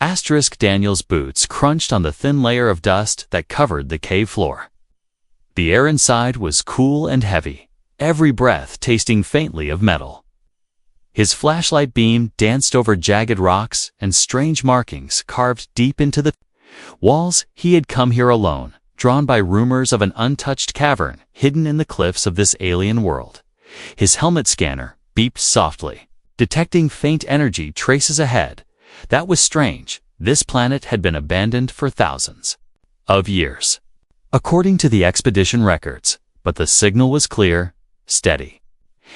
Daniel's boots crunched on the thin layer of dust that covered the cave floor. The air inside was cool and heavy, every breath tasting faintly of metal. His flashlight beam danced over jagged rocks and strange markings carved deep into the walls. He had come here alone, drawn by rumors of an untouched cavern hidden in the cliffs of this alien world. His helmet scanner beeped softly, detecting faint energy traces ahead. That was strange. This planet had been abandoned for thousands of years, according to the expedition records, but the signal was clear, steady.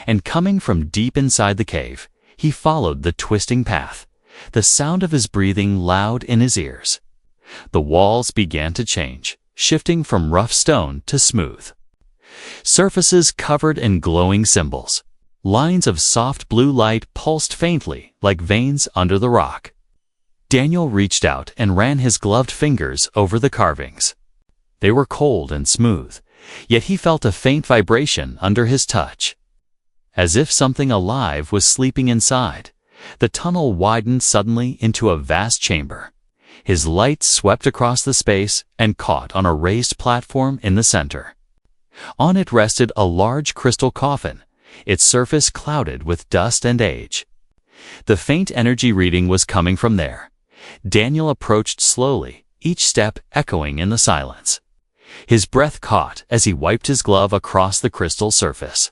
And coming from deep inside the cave, he followed the twisting path, the sound of his breathing loud in his ears. The walls began to change, shifting from rough stone to smooth surfaces covered in glowing symbols. Lines of soft blue light pulsed faintly like veins under the rock. Daniel reached out and ran his gloved fingers over the carvings. They were cold and smooth, yet he felt a faint vibration under his touch. As if something alive was sleeping inside, the tunnel widened suddenly into a vast chamber. His light swept across the space and caught on a raised platform in the center. On it rested a large crystal coffin, its surface clouded with dust and age. The faint energy reading was coming from there. Daniel approached slowly, each step echoing in the silence. His breath caught as he wiped his glove across the crystal surface.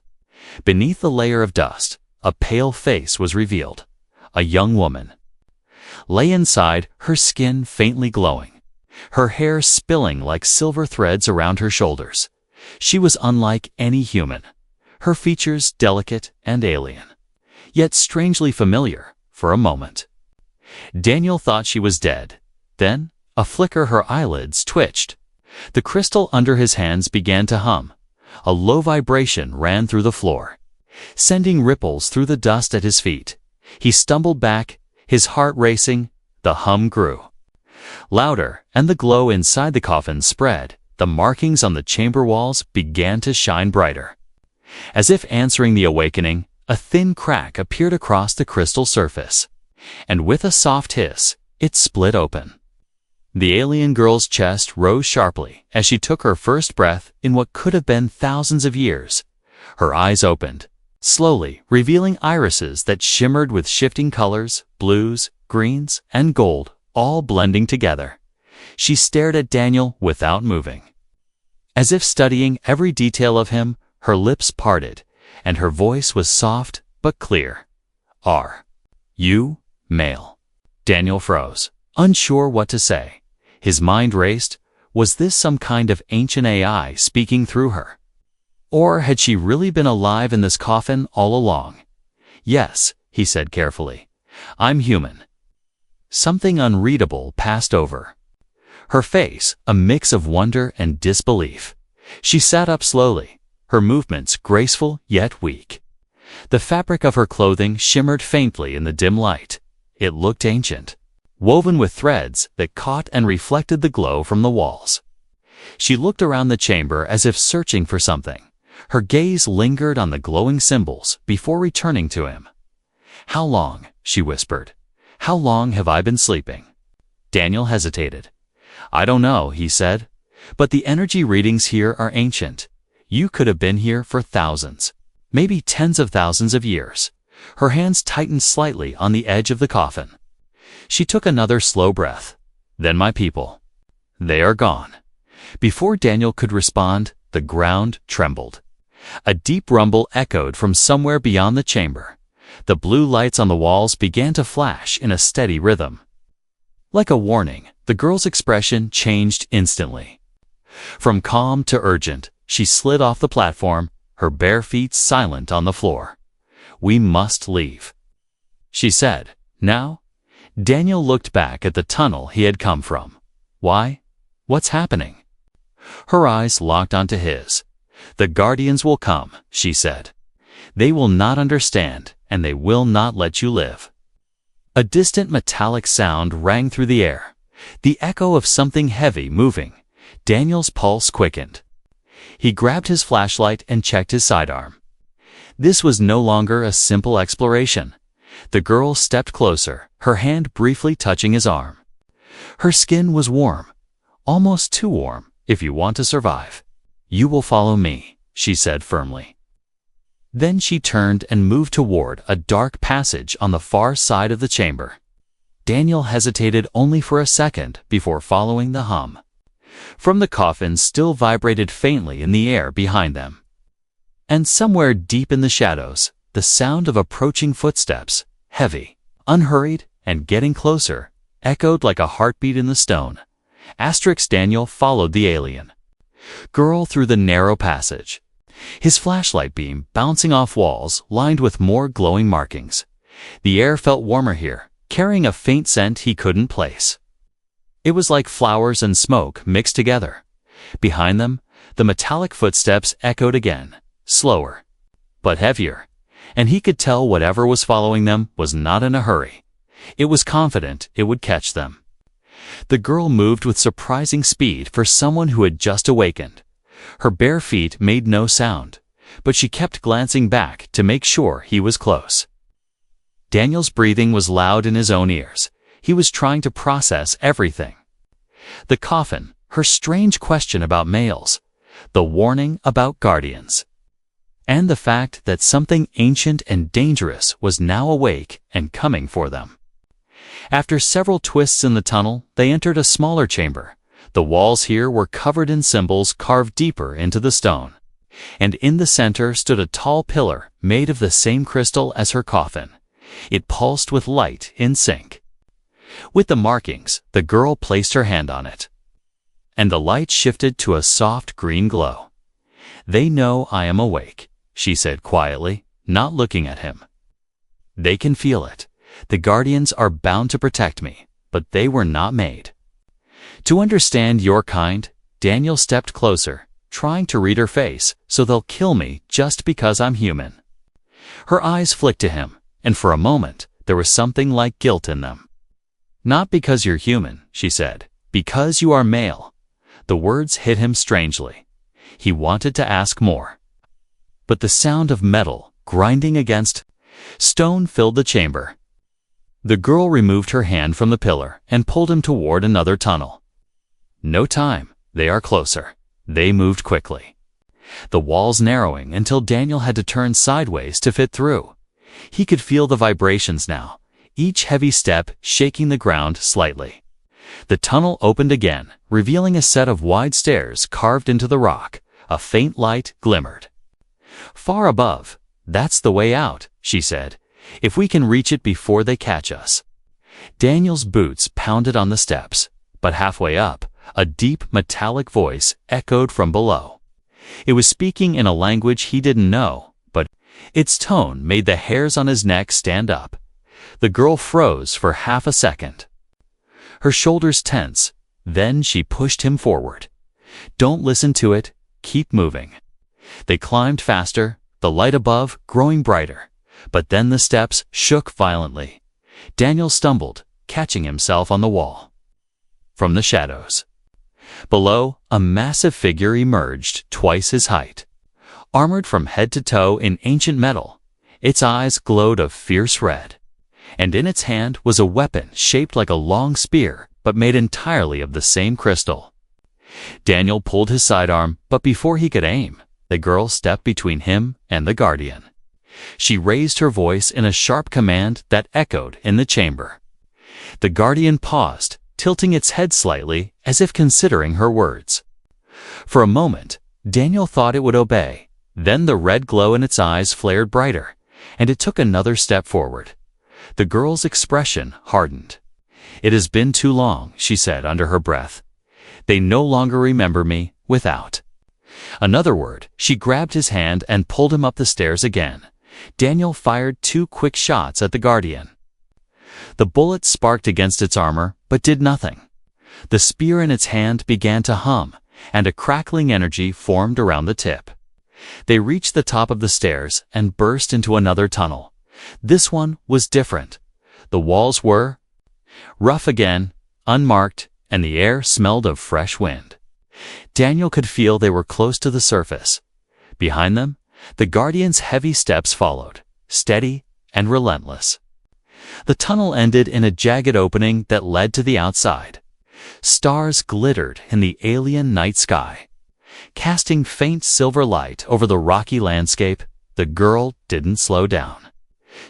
Beneath the layer of dust, a pale face was revealed. A young woman lay inside, her skin faintly glowing, her hair spilling like silver threads around her shoulders. She was unlike any human, her features delicate and alien, yet strangely familiar for a moment. Daniel thought she was dead. Then, a flicker, her eyelids twitched. The crystal under his hands began to hum. A low vibration ran through the floor, sending ripples through the dust at his feet. He stumbled back, his heart racing. The hum grew louder, and the glow inside the coffin spread. The markings on the chamber walls began to shine brighter. As if answering the awakening, a thin crack appeared across the crystal surface, and with a soft hiss, it split open. The alien girl's chest rose sharply as she took her first breath in what could have been thousands of years. Her eyes opened, slowly revealing irises that shimmered with shifting colors, blues, greens, and gold, all blending together. She stared at Daniel without moving. As if studying every detail of him, her lips parted, and her voice was soft but clear. "Are you male?" Daniel froze, unsure what to say. His mind raced. Was this some kind of ancient AI speaking through her? Or had she really been alive in this coffin all along? "Yes," he said carefully. "I'm human." Something unreadable passed over her face, a mix of wonder and disbelief. She sat up slowly, her movements graceful yet weak. The fabric of her clothing shimmered faintly in the dim light. It looked ancient, woven with threads that caught and reflected the glow from the walls. She looked around the chamber as if searching for something. Her gaze lingered on the glowing symbols before returning to him. "How long?" she whispered. "How long have I been sleeping?" Daniel hesitated. "I don't know," he said, "but the energy readings here are ancient. You could have been here for thousands, maybe tens of thousands of years." Her hands tightened slightly on the edge of the coffin. She took another slow breath. "Then my people, they are gone." Before Daniel could respond, the ground trembled. A deep rumble echoed from somewhere beyond the chamber. The blue lights on the walls began to flash in a steady rhythm. Like a warning, the girl's expression changed instantly. From calm to urgent, she slid off the platform, her bare feet silent on the floor. "We must leave," she said. "Now?" Daniel looked back at the tunnel he had come from. "Why? What's happening?" Her eyes locked onto his. "The Guardians will come," she said. "They will not understand, and they will not let you live." A distant metallic sound rang through the air, the echo of something heavy moving. Daniel's pulse quickened. He grabbed his flashlight and checked his sidearm. This was no longer a simple exploration. The girl stepped closer, her hand briefly touching his arm. Her skin was warm, almost too warm if you want to survive. "You will follow me," she said firmly. Then she turned and moved toward a dark passage on the far side of the chamber. Daniel hesitated only for a second before following the hum. From the coffin still vibrated faintly in the air behind them. And somewhere deep in the shadows, the sound of approaching footsteps, heavy, unhurried, and getting closer, echoed like a heartbeat in the stone. Daniel followed the alien girl through the narrow passage, his flashlight beam bouncing off walls lined with more glowing markings. The air felt warmer here, carrying a faint scent he couldn't place. It was like flowers and smoke mixed together. Behind them, the metallic footsteps echoed again, slower, but heavier, and he could tell whatever was following them was not in a hurry. It was confident it would catch them. The girl moved with surprising speed for someone who had just awakened. Her bare feet made no sound, but she kept glancing back to make sure he was close. Daniel's breathing was loud in his own ears. He was trying to process everything. The coffin, her strange question about males, the warning about guardians, and the fact that something ancient and dangerous was now awake and coming for them. After several twists in the tunnel, they entered a smaller chamber. The walls here were covered in symbols carved deeper into the stone, and in the center stood a tall pillar made of the same crystal as her coffin. It pulsed with light in sync. With the markings, the girl placed her hand on it, and the light shifted to a soft green glow. "They know I am awake," she said quietly, not looking at him. "They can feel it. The guardians are bound to protect me, but they were not made to understand your kind." Daniel stepped closer, trying to read her face, "So they'll kill me just because I'm human." Her eyes flicked to him, and for a moment, there was something like guilt in them. "Not because you're human," she said, "because you are male." The words hit him strangely. He wanted to ask more, but the sound of metal grinding against stone filled the chamber. The girl removed her hand from the pillar and pulled him toward another tunnel. "No time. They are closer." They moved quickly, the walls narrowing until Daniel had to turn sideways to fit through. He could feel the vibrations now, each heavy step shaking the ground slightly. The tunnel opened again, revealing a set of wide stairs carved into the rock. A faint light glimmered far above. "That's the way out," she said, "if we can reach it before they catch us." Daniel's boots pounded on the steps, but halfway up, a deep metallic voice echoed from below. It was speaking in a language he didn't know, but its tone made the hairs on his neck stand up. The girl froze for half a second, her shoulders tense. Then she pushed him forward. "Don't listen to it. Keep moving." They climbed faster, the light above growing brighter. But then the steps shook violently. Daniel stumbled, catching himself on the wall. From the shadows below, a massive figure emerged, twice his height, armored from head to toe in ancient metal. Its eyes glowed a fierce red, and in its hand was a weapon shaped like a long spear, but made entirely of the same crystal. Daniel pulled his sidearm, but before he could aim, the girl stepped between him and the guardian. She raised her voice in a sharp command that echoed in the chamber. The guardian paused, tilting its head slightly as if considering her words. For a moment, Daniel thought it would obey. Then the red glow in its eyes flared brighter, and it took another step forward. The girl's expression hardened. "It has been too long," she said under her breath. "They no longer remember me without." Another word, she grabbed his hand and pulled him up the stairs again. Daniel fired 2 quick shots at the guardian. The bullet sparked against its armor, but did nothing. The spear in its hand began to hum, and a crackling energy formed around the tip. They reached the top of the stairs and burst into another tunnel. This one was different. The walls were rough again, unmarked, and the air smelled of fresh wind. Daniel could feel they were close to the surface. Behind them, the guardian's heavy steps followed, steady and relentless. The tunnel ended in a jagged opening that led to the outside. Stars glittered in the alien night sky. Casting faint silver light over the rocky landscape, the girl didn't slow down.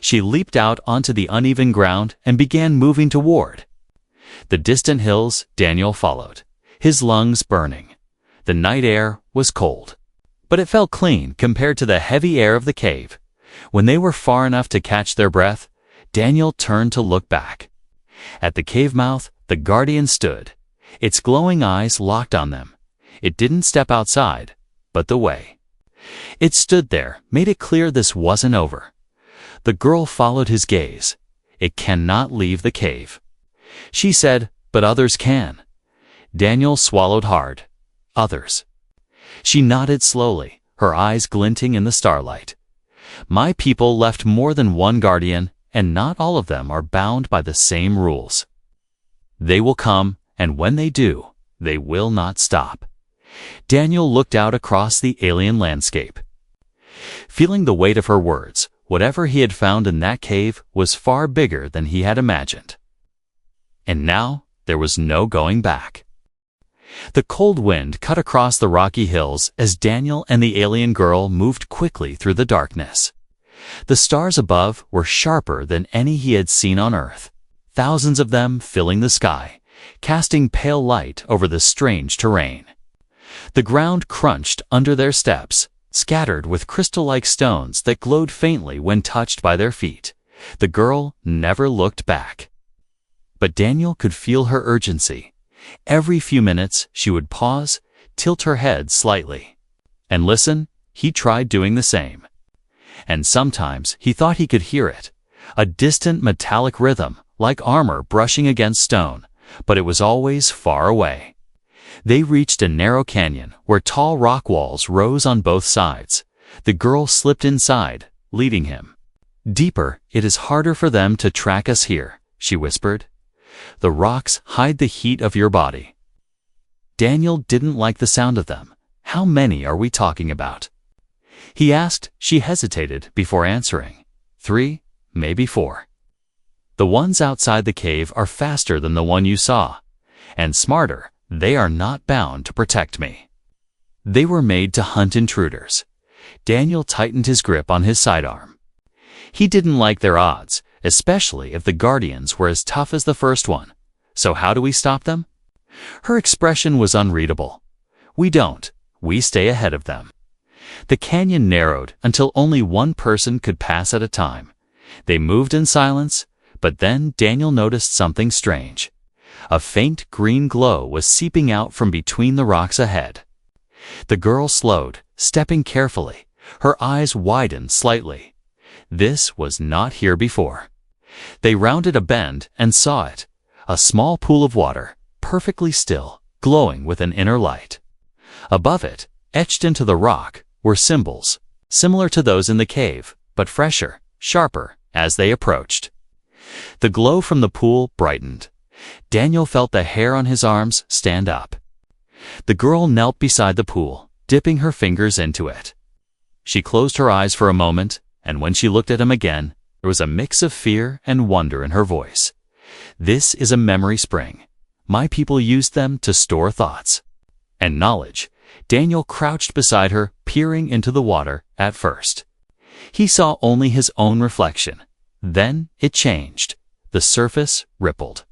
She leaped out onto the uneven ground and began moving toward the distant hills. Daniel followed, his lungs burning. The night air was cold, but it felt clean compared to the heavy air of the cave. When they were far enough to catch their breath, Daniel turned to look back. At the cave mouth, the guardian stood, its glowing eyes locked on them. It didn't step outside, but the way it stood there made it clear this wasn't over. The girl followed his gaze. "It cannot leave the cave," she said, "but others can." Daniel swallowed hard. "Others?" She nodded slowly, her eyes glinting in the starlight. "My people left more than one guardian, and not all of them are bound by the same rules. They will come, and when they do, they will not stop." Daniel looked out across the alien landscape. Feeling the weight of her words, whatever he had found in that cave was far bigger than he had imagined. And now there was no going back. The cold wind cut across the rocky hills as Daniel and the alien girl moved quickly through the darkness. The stars above were sharper than any he had seen on Earth, thousands of them filling the sky, casting pale light over the strange terrain. The ground crunched under their steps, scattered with crystal-like stones that glowed faintly when touched by their feet. The girl never looked back. But Daniel could feel her urgency. Every few minutes she would pause, tilt her head slightly, and listen. He tried doing the same. And sometimes he thought he could hear it, a distant metallic rhythm, like armor brushing against stone, but it was always far away. They reached a narrow canyon where tall rock walls rose on both sides. The girl slipped inside, leading him. "Deeper, it is harder for them to track us here," she whispered. "The rocks hide the heat of your body." Daniel didn't like the sound of them. "How many are we talking about?" he asked. She hesitated before answering. 3, maybe 4. "The ones outside the cave are faster than the one you saw, and smarter. They are not bound to protect me. They were made to hunt intruders." Daniel tightened his grip on his sidearm. He didn't like their odds, especially if the guardians were as tough as the first one. "So how do we stop them?" Her expression was unreadable. "We don't. We stay ahead of them." The canyon narrowed until only one person could pass at a time. They moved in silence, but then Daniel noticed something strange. A faint green glow was seeping out from between the rocks ahead. The girl slowed, stepping carefully. Her eyes widened slightly. This was not here before. They rounded a bend and saw it, a small pool of water, perfectly still, glowing with an inner light. Above it, etched into the rock, were symbols, similar to those in the cave, but fresher, sharper, as they approached. The glow from the pool brightened. Daniel felt the hair on his arms stand up. The girl knelt beside the pool, dipping her fingers into it. She closed her eyes for a moment, and when she looked at him again, there was a mix of fear and wonder in her voice. "This is a memory spring. My people used them to store thoughts and knowledge." Daniel crouched beside her, peering into the water. At first, he saw only his own reflection. Then it changed. The surface rippled,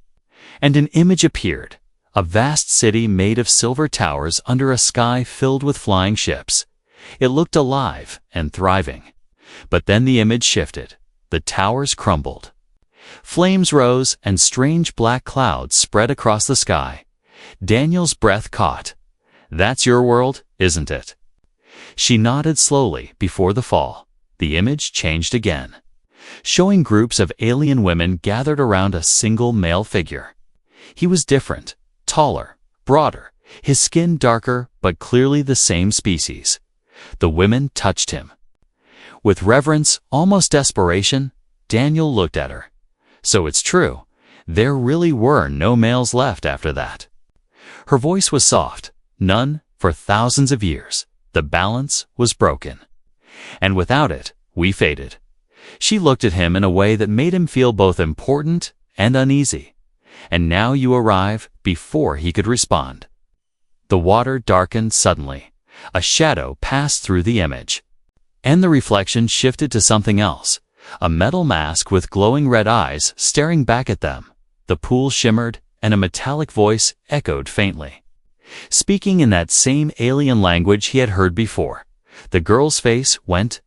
and an image appeared, a vast city made of silver towers under a sky filled with flying ships. It looked alive and thriving. But then the image shifted. The towers crumbled. Flames rose and strange black clouds spread across the sky. Daniel's breath caught. "That's your world, isn't it?" She nodded slowly before the fall. The image changed again, showing groups of alien women gathered around a single male figure. He was different, taller, broader, his skin darker but clearly the same species. The women touched him. With reverence, almost desperation, Daniel looked at her. So it's true. There really were no males left after that. Her voice was soft. None for thousands of years. The balance was broken. And without it, we faded. She looked at him in a way that made him feel both important and uneasy. And now you arrive before he could respond. The water darkened suddenly. A shadow passed through the image. And the reflection shifted to something else. A metal mask with glowing red eyes staring back at them. The pool shimmered, and a metallic voice echoed faintly, speaking in that same alien language he had heard before. The girl's face went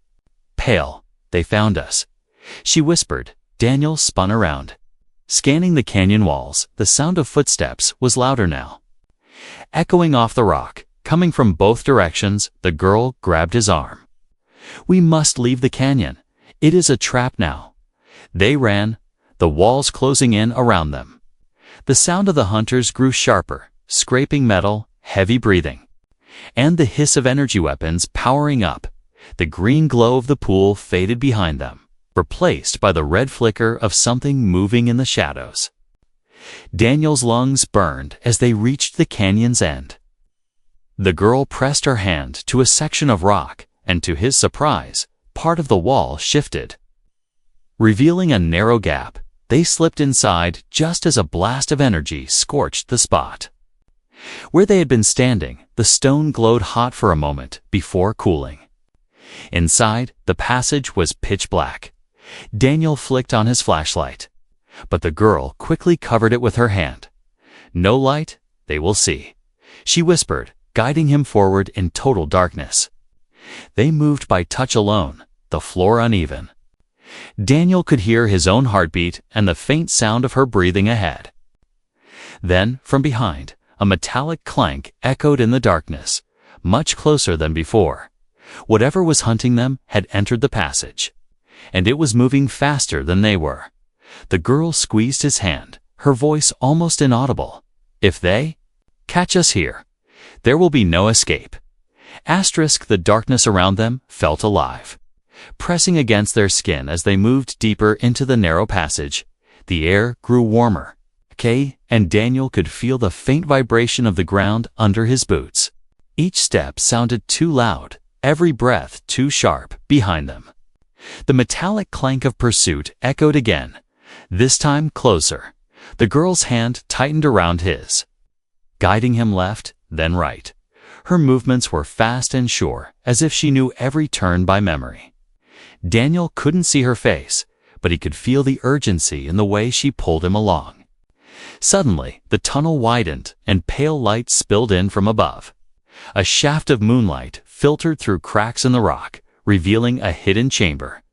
pale. "They found us," she whispered. Daniel spun around. Scanning the canyon walls, the sound of footsteps was louder now. Echoing off the rock, coming from both directions, the girl grabbed his arm. "We must leave the canyon. It is a trap now." They ran, the walls closing in around them. The sound of the hunters grew sharper, scraping metal, heavy breathing, and the hiss of energy weapons powering up. The green glow of the pool faded behind them, replaced by the red flicker of something moving in the shadows. Daniel's lungs burned as they reached the canyon's end. The girl pressed her hand to a section of rock, and to his surprise, part of the wall shifted, revealing a narrow gap. They slipped inside just as a blast of energy scorched the spot. Where they had been standing, the stone glowed hot for a moment before cooling. Inside, the passage was pitch black. Daniel flicked on his flashlight, but the girl quickly covered it with her hand. "No light, they will see," she whispered, guiding him forward in total darkness. They moved by touch alone, the floor uneven. Daniel could hear his own heartbeat and the faint sound of her breathing ahead. Then, from behind, a metallic clank echoed in the darkness, much closer than before. Whatever was hunting them had entered the passage, and it was moving faster than they were. The girl squeezed his hand, her voice almost inaudible. "If they catch us here, there will be no escape." The darkness around them felt alive, pressing against their skin as they moved deeper into the narrow passage. The air grew warmer, and Daniel could feel the faint vibration of the ground under his boots. Each step sounded too loud, every breath too sharp behind them. The metallic clank of pursuit echoed again, this time closer. The girl's hand tightened around his, guiding him left, then right. Her movements were fast and sure, as if she knew every turn by memory. Daniel couldn't see her face, but he could feel the urgency in the way she pulled him along. Suddenly, the tunnel widened, and pale light spilled in from above. A shaft of moonlight filtered through cracks in the rock, revealing a hidden chamber.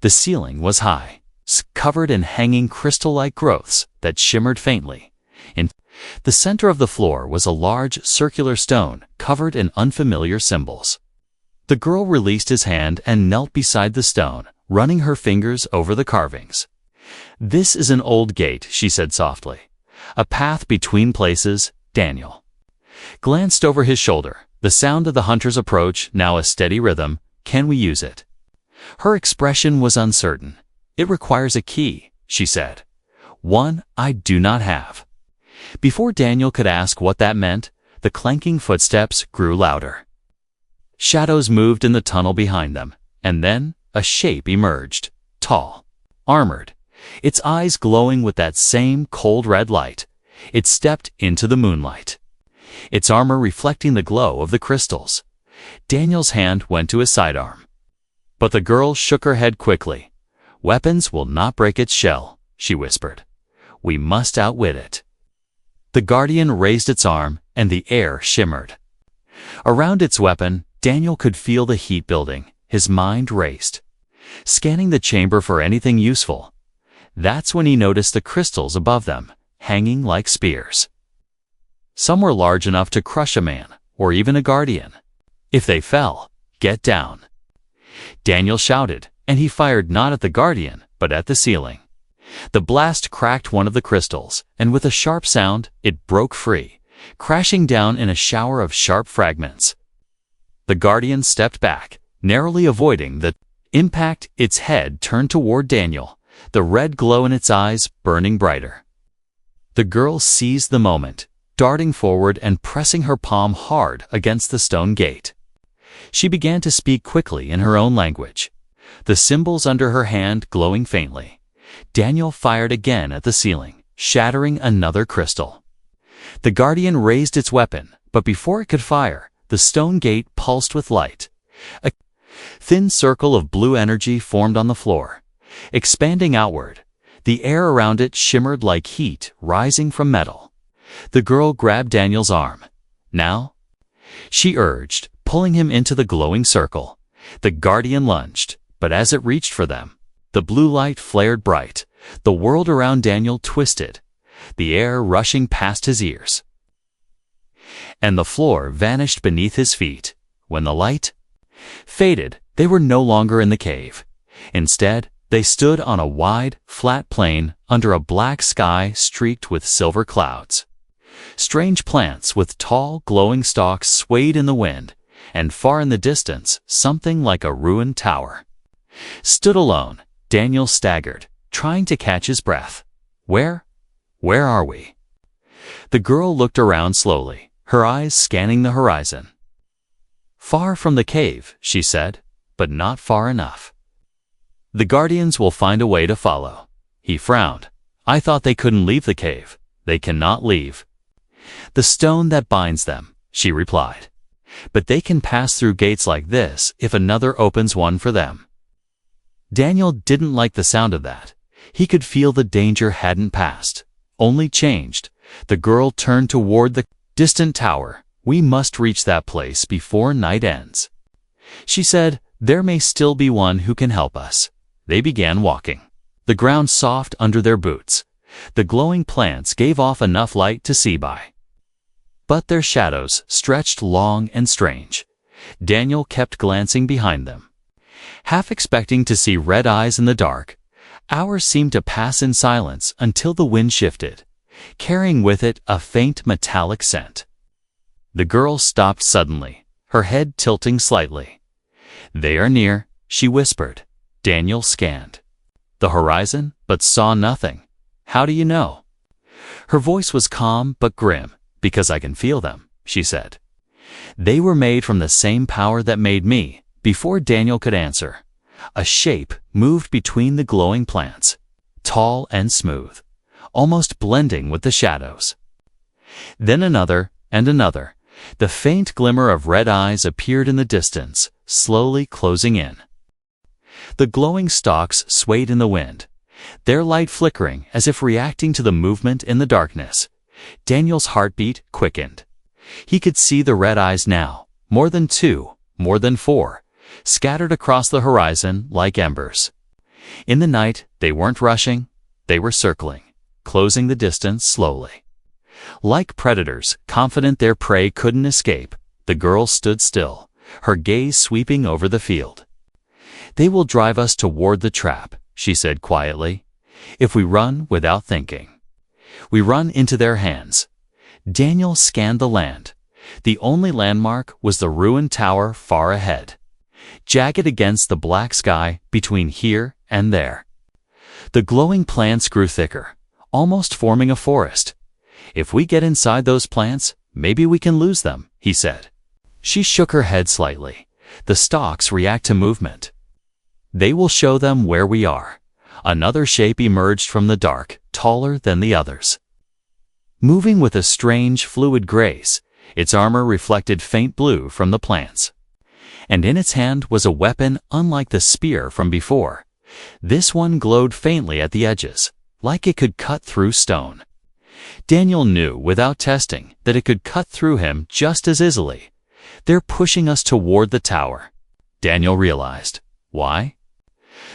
The ceiling was high, covered in hanging crystal-like growths that shimmered faintly. In the center of the floor was a large circular stone covered in unfamiliar symbols. The girl released his hand and knelt beside the stone, running her fingers over the carvings. "This is an old gate," she said softly. "A path between places." Daniel glanced over his shoulder, the sound of the hunter's approach now a steady rhythm. "Can we use it?" Her expression was uncertain. "It requires a key," she said. "One I do not have." Before Daniel could ask what that meant, the clanking footsteps grew louder. Shadows moved in the tunnel behind them, and then a shape emerged, tall, armored, its eyes glowing with that same cold red light. It stepped into the moonlight, its armor reflecting the glow of the crystals. Daniel's hand went to his sidearm, but the girl shook her head quickly. "Weapons will not break its shell," she whispered. "We must outwit it." The guardian raised its arm, and the air shimmered. Around its weapon, Daniel could feel the heat building. His mind raced, scanning the chamber for anything useful. That's when he noticed the crystals above them, hanging like spears. Some were large enough to crush a man, or even a guardian. If they fell, "Get down!" Daniel shouted, and he fired not at the guardian, but at the ceiling. The blast cracked one of the crystals, and with a sharp sound, it broke free, crashing down in a shower of sharp fragments. The guardian stepped back, narrowly avoiding the impact. Its head turned toward Daniel, the red glow in its eyes burning brighter. The girl seized the moment, darting forward and pressing her palm hard against the stone gate. She began to speak quickly in her own language, the symbols under her hand glowing faintly. Daniel fired again at the ceiling, shattering another crystal. The guardian raised its weapon, but before it could fire, the stone gate pulsed with light. A thin circle of blue energy formed on the floor, expanding outward. The air around it shimmered like heat rising from metal. The girl grabbed Daniel's arm. "Now?" she urged, pulling him into the glowing circle. The guardian lunged, but as it reached for them, the blue light flared bright. The world around Daniel twisted, the air rushing past his ears, and the floor vanished beneath his feet. When the light faded, they were no longer in the cave. Instead, they stood on a wide, flat plain under a black sky streaked with silver clouds. Strange plants with tall, glowing stalks swayed in the wind, and far in the distance, something like a ruined tower stood alone. Daniel staggered, trying to catch his breath. Where are we?" The girl looked around slowly, her eyes scanning the horizon. "Far from the cave," she said, "but not far enough. The guardians will find a way to follow." He frowned. "I thought they couldn't leave the cave." "They cannot leave the stone that binds them," she replied. "But they can pass through gates like this if another opens one for them." Daniel didn't like the sound of that. He could feel the danger hadn't passed, only changed. The girl turned toward the distant tower. "We must reach that place before night ends," she said. "There may still be one who can help us." They began walking, the ground soft under their boots. The glowing plants gave off enough light to see by, but their shadows stretched long and strange. Daniel kept glancing behind them, half expecting to see red eyes in the dark. Hours seemed to pass in silence until the wind shifted, carrying with it a faint metallic scent. The girl stopped suddenly, her head tilting slightly. "They are near," she whispered. Daniel scanned the horizon, but saw nothing. "How do you know?" Her voice was calm but grim. "Because I can feel them," she said. "They were made from the same power that made me." Before Daniel could answer, a shape moved between the glowing plants, tall and smooth, almost blending with the shadows. Then another and another. The faint glimmer of red eyes appeared in the distance, slowly closing in. The glowing stalks swayed in the wind, their light flickering as if reacting to the movement in the darkness. Daniel's heartbeat quickened. He could see the red eyes now, more than two, more than four, scattered across the horizon like embers. In the night, they weren't rushing, they were circling, closing the distance slowly. Like predators, confident their prey couldn't escape, the girl stood still, her gaze sweeping over the field. "They will drive us toward the trap," she said quietly. "If we run without thinking, we run into their hands." Daniel scanned the land. The only landmark was the ruined tower far ahead, jagged against the black sky between here and there. The glowing plants grew thicker, almost forming a forest. "If we get inside those plants, maybe we can lose them," he said. She shook her head slightly. "The stalks react to movement. They will show them where we are." Another shape emerged from the dark, taller than the others, moving with a strange, fluid grace. Its armor reflected faint blue from the plants, and in its hand was a weapon unlike the spear from before. This one glowed faintly at the edges, like it could cut through stone. Daniel knew without testing that it could cut through him just as easily. "They're pushing us toward the tower," Daniel realized. "Why?"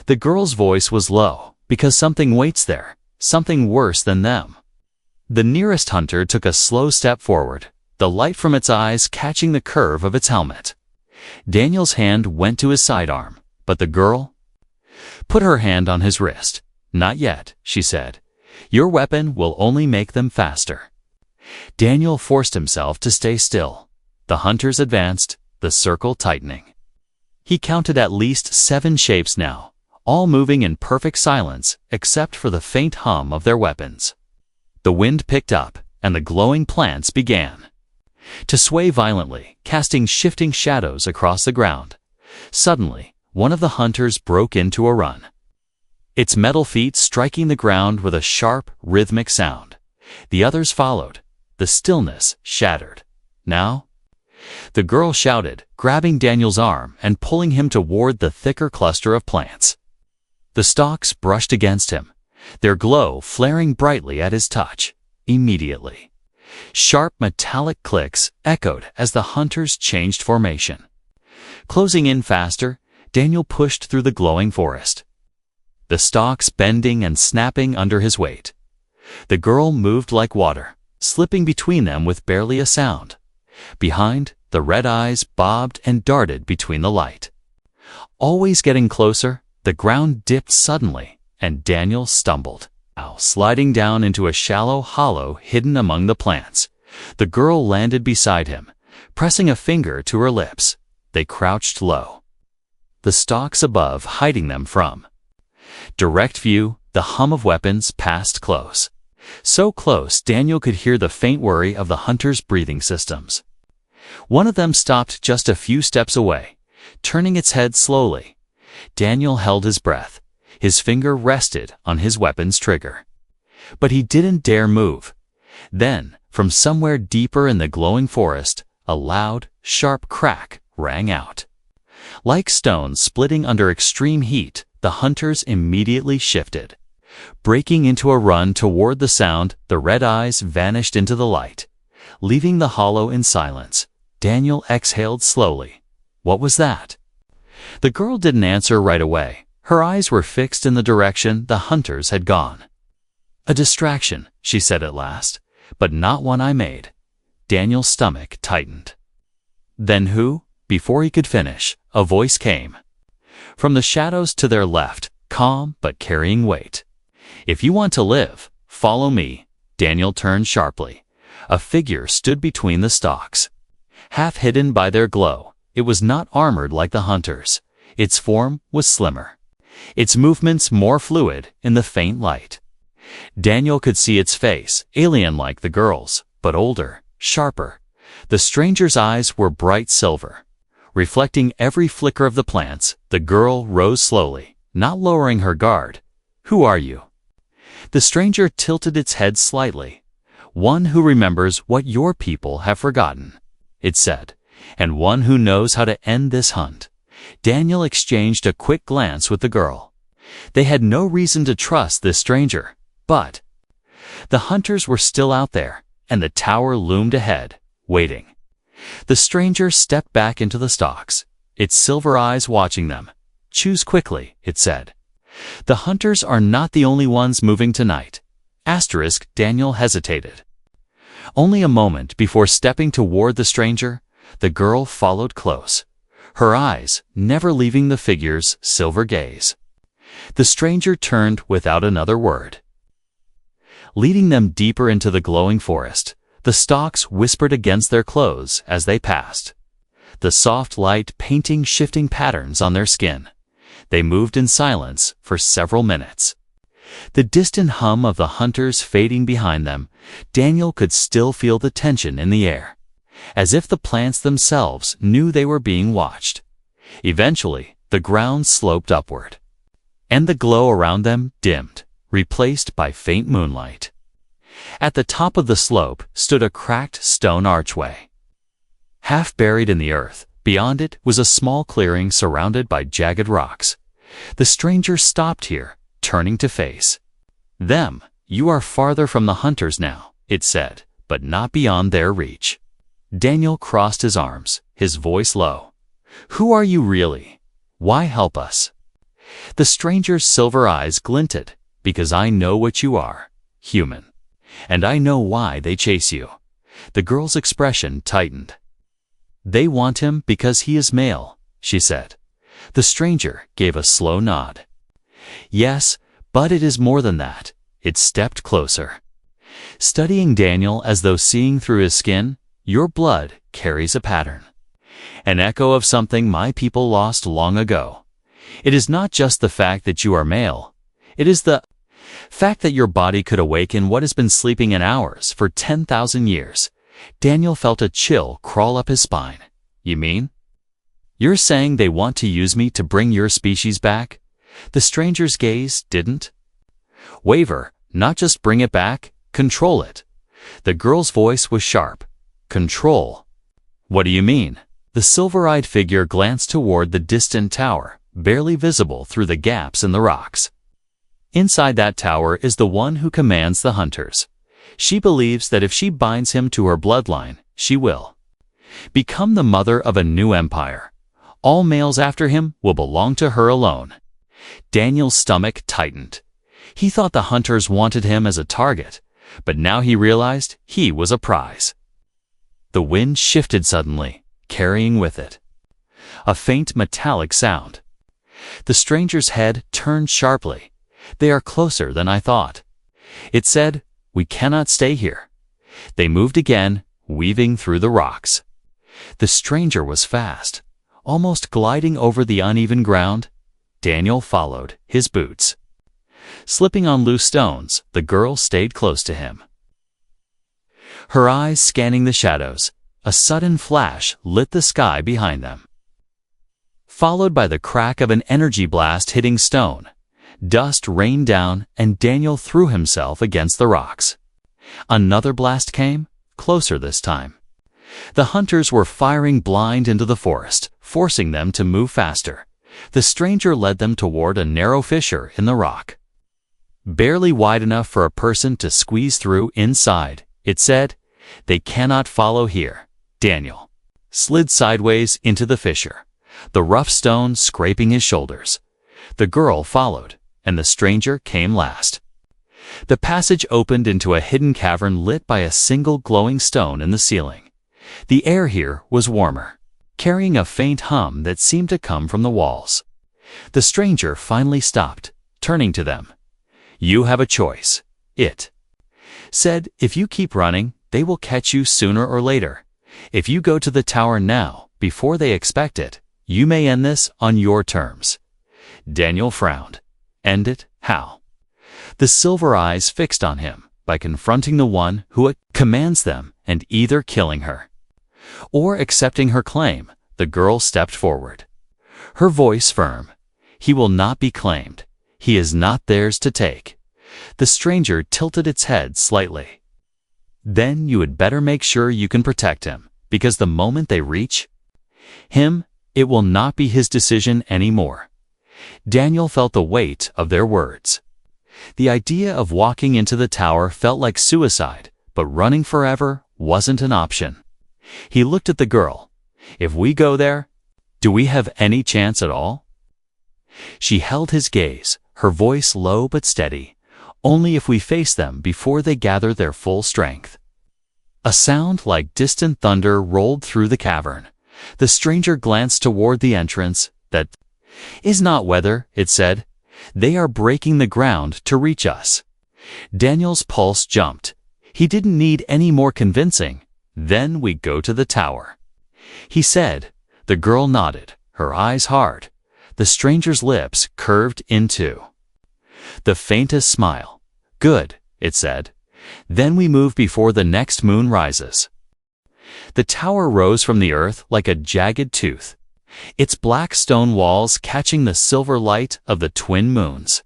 The girl's voice was low. "Because something waits there, something worse than them." The nearest hunter took a slow step forward, the light from its eyes catching the curve of its helmet. Daniel's hand went to his sidearm, but the girl put her hand on his wrist. "Not yet," she said. "Your weapon will only make them faster." Daniel forced himself to stay still. The hunters advanced, the circle tightening. He counted at least 7 shapes now, all moving in perfect silence except for the faint hum of their weapons. The wind picked up, and the glowing plants began to sway violently, casting shifting shadows across the ground. Suddenly, one of the hunters broke into a run. its metal feet striking the ground with a sharp, rhythmic sound. The others followed. The stillness shattered. "Now?" The girl shouted, grabbing Daniel's arm and pulling him toward the thicker cluster of plants. The stalks brushed against him, their glow flaring brightly at his touch. Immediately, sharp metallic clicks echoed as the hunters changed formation. Closing in faster, Daniel pushed through the glowing forest, the stalks bending and snapping under his weight. The girl moved like water, slipping between them with barely a sound. Behind, the red eyes bobbed and darted between the light. Always getting closer, the ground dipped suddenly, and Daniel stumbled, sliding down into a shallow hollow hidden among the plants. The girl landed beside him, pressing a finger to her lips. They crouched low, the stalks above hiding them from direct view. The hum of weapons passed close. So close Daniel could hear the faint worry of the hunters' breathing systems. One of them stopped just a few steps away, turning its head slowly. Daniel held his breath. His finger rested on his weapon's trigger. But he didn't dare move. Then, from somewhere deeper in the glowing forest, a loud, sharp crack rang out. Like stones splitting under extreme heat, the hunters immediately shifted. Breaking into a run toward the sound, the red eyes vanished into the light. Leaving the hollow in silence, Daniel exhaled slowly. What was that? The girl didn't answer right away. Her eyes were fixed in the direction the hunters had gone. "A distraction," she said at last, "but not one I made." Daniel's stomach tightened. "Then who?" Before he could finish, a voice came from the shadows to their left, calm but carrying weight. "If you want to live, follow me." Daniel turned sharply. A figure stood between the stalks, half hidden by their glow. It was not armored like the hunters. Its form was slimmer, its movements more fluid in the faint light. Daniel could see its face, alien-like the girl's, but older, sharper. The stranger's eyes were bright silver, reflecting every flicker of the plants. The girl rose slowly, not lowering her guard. "Who are you?" The stranger tilted its head slightly. "One who remembers what your people have forgotten," it said, "and one who knows how to end this hunt." Daniel exchanged a quick glance with the girl. They had no reason to trust this stranger, but the hunters were still out there, and the tower loomed ahead, waiting. The stranger stepped back into the stalks, its silver eyes watching them. "Choose quickly," it said. "The hunters are not the only ones moving tonight." Daniel hesitated. Only a moment before stepping toward the stranger, the girl followed close, her eyes never leaving the figure's silver gaze. The stranger turned without another word, leading them deeper into the glowing forest. The stalks whispered against their clothes as they passed, the soft light painting shifting patterns on their skin. They moved in silence for several minutes, the distant hum of the hunters fading behind them. Daniel could still feel the tension in the air, as if the plants themselves knew they were being watched. Eventually, the ground sloped upward, and the glow around them dimmed, replaced by faint moonlight. At the top of the slope stood a cracked stone archway, half buried in the earth. Beyond it was a small clearing surrounded by jagged rocks. The stranger stopped here, turning to face them. "You are farther from the hunters now," it said, "but not beyond their reach." Daniel crossed his arms, his voice low. "Who are you really? Why help us?" The stranger's silver eyes glinted. "Because I know what you are, human. And I know why they chase you." The girl's expression tightened. "They want him because he is male," she said. The stranger gave a slow nod. "Yes, but it is more than that." It stepped closer, studying Daniel as though seeing through his skin. "Your blood carries a pattern, an echo of something my people lost long ago. It is not just the fact that you are male. It is the fact that your body could awaken what has been sleeping in ours for 10,000 years. Daniel felt a chill crawl up his spine. "You mean? You're saying they want to use me to bring your species back?" The stranger's gaze didn't waver, not just bring it back, control it. The girl's voice was sharp. Control. What do you mean? The silver-eyed figure glanced toward the distant tower, barely visible through the gaps in the rocks. Inside that tower is the one who commands the hunters. She believes that if she binds him to her bloodline, she will become the mother of a new empire. All males after him will belong to her alone. Daniel's stomach tightened. He thought the hunters wanted him as a target, but now he realized he was a prize. The wind shifted suddenly, carrying with it a faint metallic sound. The stranger's head turned sharply. They are closer than I thought. It said, "We cannot stay here." They moved again, weaving through the rocks. The stranger was fast, almost gliding over the uneven ground. Daniel followed, his boots slipping on loose stones. The girl stayed close to him, her eyes scanning the shadows. A sudden flash lit the sky behind them, followed by the crack of an energy blast hitting stone. Dust rained down, and Daniel threw himself against the rocks. Another blast came, closer this time. The hunters were firing blind into the forest, forcing them to move faster. The stranger led them toward a narrow fissure in the rock, barely wide enough for a person to squeeze through. Inside, it said, "They cannot follow here." Daniel slid sideways into the fissure, the rough stone scraping his shoulders. The girl followed, and the stranger came last. The passage opened into a hidden cavern lit by a single glowing stone in the ceiling. The air here was warmer, carrying a faint hum that seemed to come from the walls. The stranger finally stopped, turning to them. "You have a choice," it said. "If you keep running, they will catch you sooner or later. If you go to the tower now, before they expect it, you may end this on your terms." Daniel frowned. "End it? How?" The silver eyes fixed on him. "By confronting the one who commands them and either killing her or accepting her claim." The girl stepped forward, her voice firm. "He will not be claimed. He is not theirs to take." The stranger tilted its head slightly. "Then you had better make sure you can protect him, because the moment they reach him, it will not be his decision anymore." Daniel felt the weight of their words. The idea of walking into the tower felt like suicide, but running forever wasn't an option. He looked at the girl. "If we go there, do we have any chance at all?" She held his gaze, her voice low but steady. "Only if we face them before they gather their full strength." A sound like distant thunder rolled through the cavern. The stranger glanced toward the entrance. "That is not weather," it said. "They are breaking the ground to reach us." Daniel's pulse jumped. He didn't need any more convincing. "Then we go to the tower," he said. The girl nodded, her eyes hard. The stranger's lips curved into the faintest smile. "Good," it said. "Then we move before the next moon rises." The tower rose from the earth like a jagged tooth, its black stone walls catching the silver light of the twin moons.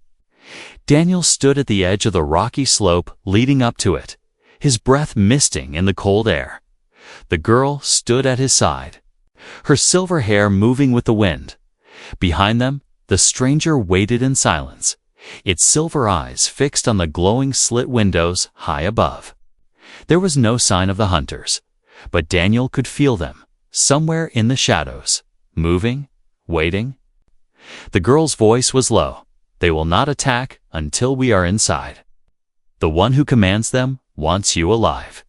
Daniel stood at the edge of the rocky slope leading up to it, his breath misting in the cold air. The girl stood at his side, her silver hair moving with the wind. Behind them, the stranger waited in silence, its silver eyes fixed on the glowing slit windows high above. There was no sign of the hunters, but Daniel could feel them, somewhere in the shadows, moving, waiting. The girl's voice was low. "They will not attack until we are inside. The one who commands them wants you alive."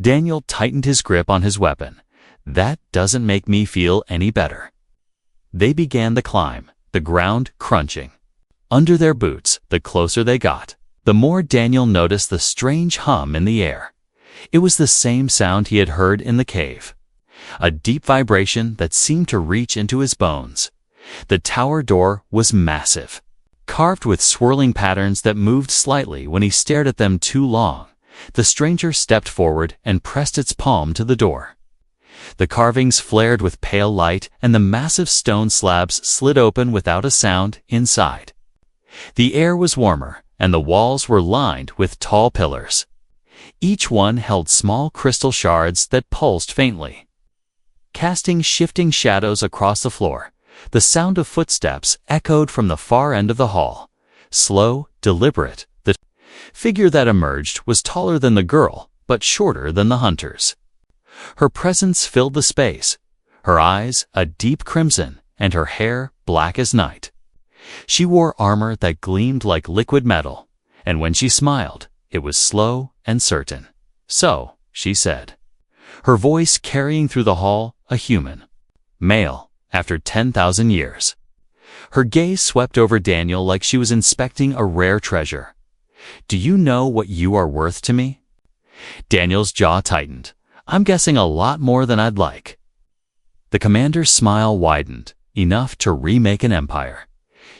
Daniel tightened his grip on his weapon. "That doesn't make me feel any better." They began the climb, the ground crunching under their boots. The closer they got, the more Daniel noticed the strange hum in the air. It was the same sound he had heard in the cave, a deep vibration that seemed to reach into his bones. The tower door was massive, carved with swirling patterns that moved slightly when he stared at them too long. The stranger stepped forward and pressed its palm to the door. The carvings flared with pale light, and the massive stone slabs slid open without a sound inside. The air was warmer, and the walls were lined with tall pillars. Each one held small crystal shards that pulsed faintly, casting shifting shadows across the floor. The sound of footsteps echoed from the far end of the hall. Slow, deliberate. The figure that emerged was taller than the girl, but shorter than the hunters. Her presence filled the space, her eyes a deep crimson, and her hair black as night. She wore armor that gleamed like liquid metal, and when she smiled, it was slow and certain. "So," she said, her voice carrying through the hall, a human. Male, after 10,000 years. Her gaze swept over Daniel like she was inspecting a rare treasure. "Do you know what you are worth to me?" Daniel's jaw tightened. "I'm guessing a lot more than I'd like." The commander's smile widened, enough to remake an empire.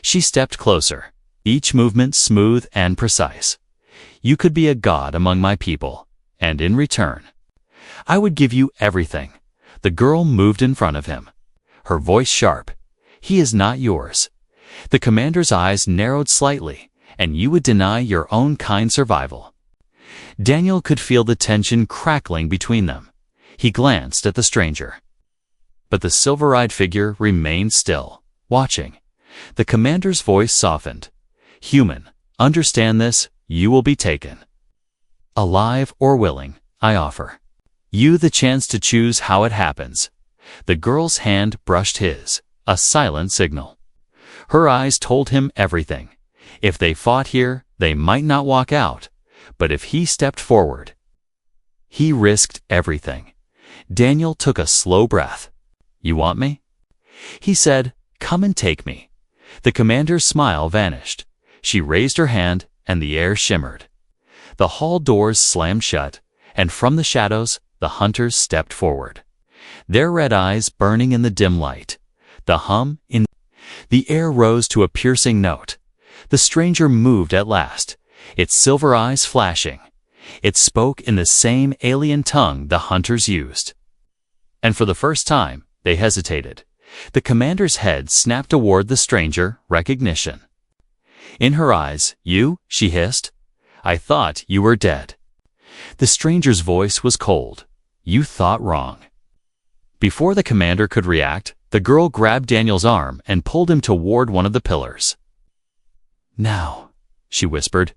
She stepped closer, each movement smooth and precise. "You could be a god among my people, and in return, I would give you everything." The girl moved in front of him, her voice sharp. "He is not yours." The commander's eyes narrowed slightly. "And you would deny your own kind survival." Daniel could feel the tension crackling between them. He glanced at the stranger. But the silver-eyed figure remained still, watching. The commander's voice softened. "Human, understand this, you will be taken. Alive or willing, I offer you the chance to choose how it happens." The girl's hand brushed his, a silent signal. Her eyes told him everything. If they fought here, they might not walk out, but if he stepped forward, he risked everything. Daniel took a slow breath. "You want me?" He said, "Come and take me." The commander's smile vanished. She raised her hand, and the air shimmered. The hall doors slammed shut, and from the shadows, the hunters stepped forward, their red eyes burning in the dim light. The hum in the air rose to a piercing note. The stranger moved at last, its silver eyes flashing. It spoke in the same alien tongue the hunters used. And for the first time, they hesitated. The commander's head snapped toward the stranger, recognition. In her eyes, "You?" she hissed. "I thought you were dead." The stranger's voice was cold. "You thought wrong." Before the commander could react, the girl grabbed Daniel's arm and pulled him toward one of the pillars. "Now," she whispered,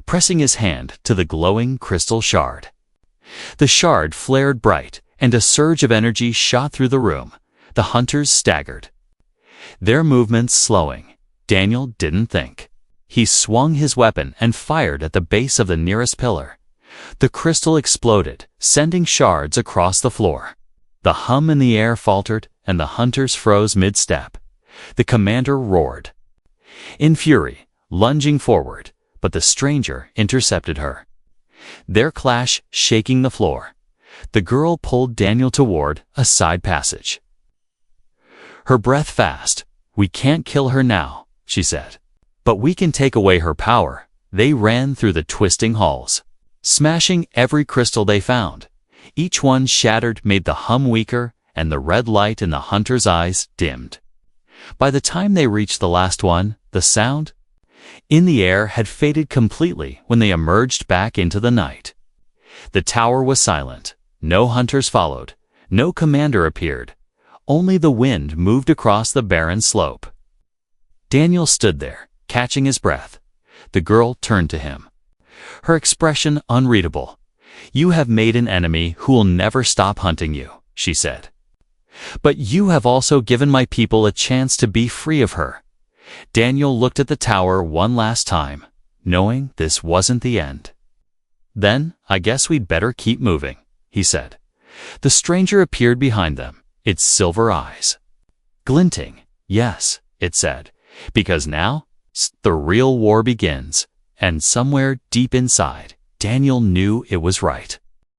pressing his hand to the glowing crystal shard. The shard flared bright, and a surge of energy shot through the room. The hunters staggered, their movements slowing. Daniel didn't think. He swung his weapon and fired at the base of the nearest pillar. The crystal exploded, sending shards across the floor. The hum in the air faltered, and the hunters froze mid-step. The commander roared in fury, lunging forward, but the stranger intercepted her, their clash shaking the floor. The girl pulled Daniel toward a side passage, her breath fast. "We can't kill her now," she said, "but we can take away her power." They ran through the twisting halls, smashing every crystal they found. Each one shattered made the hum weaker, and the red light in the hunter's eyes dimmed. By the time they reached the last one, the sound in the air had faded completely when they emerged back into the night. The tower was silent. No hunters followed. No commander appeared. Only the wind moved across the barren slope. Daniel stood there, catching his breath. The girl turned to him, her expression unreadable. "You have made an enemy who will never stop hunting you," she said. "But you have also given my people a chance to be free of her." Daniel looked at the tower one last time, knowing this wasn't the end. "Then, I guess we'd better keep moving," he said. The stranger appeared behind them, its silver eyes glinting. "Yes," it said, "because now, the real war begins." And somewhere deep inside, Daniel knew it was right.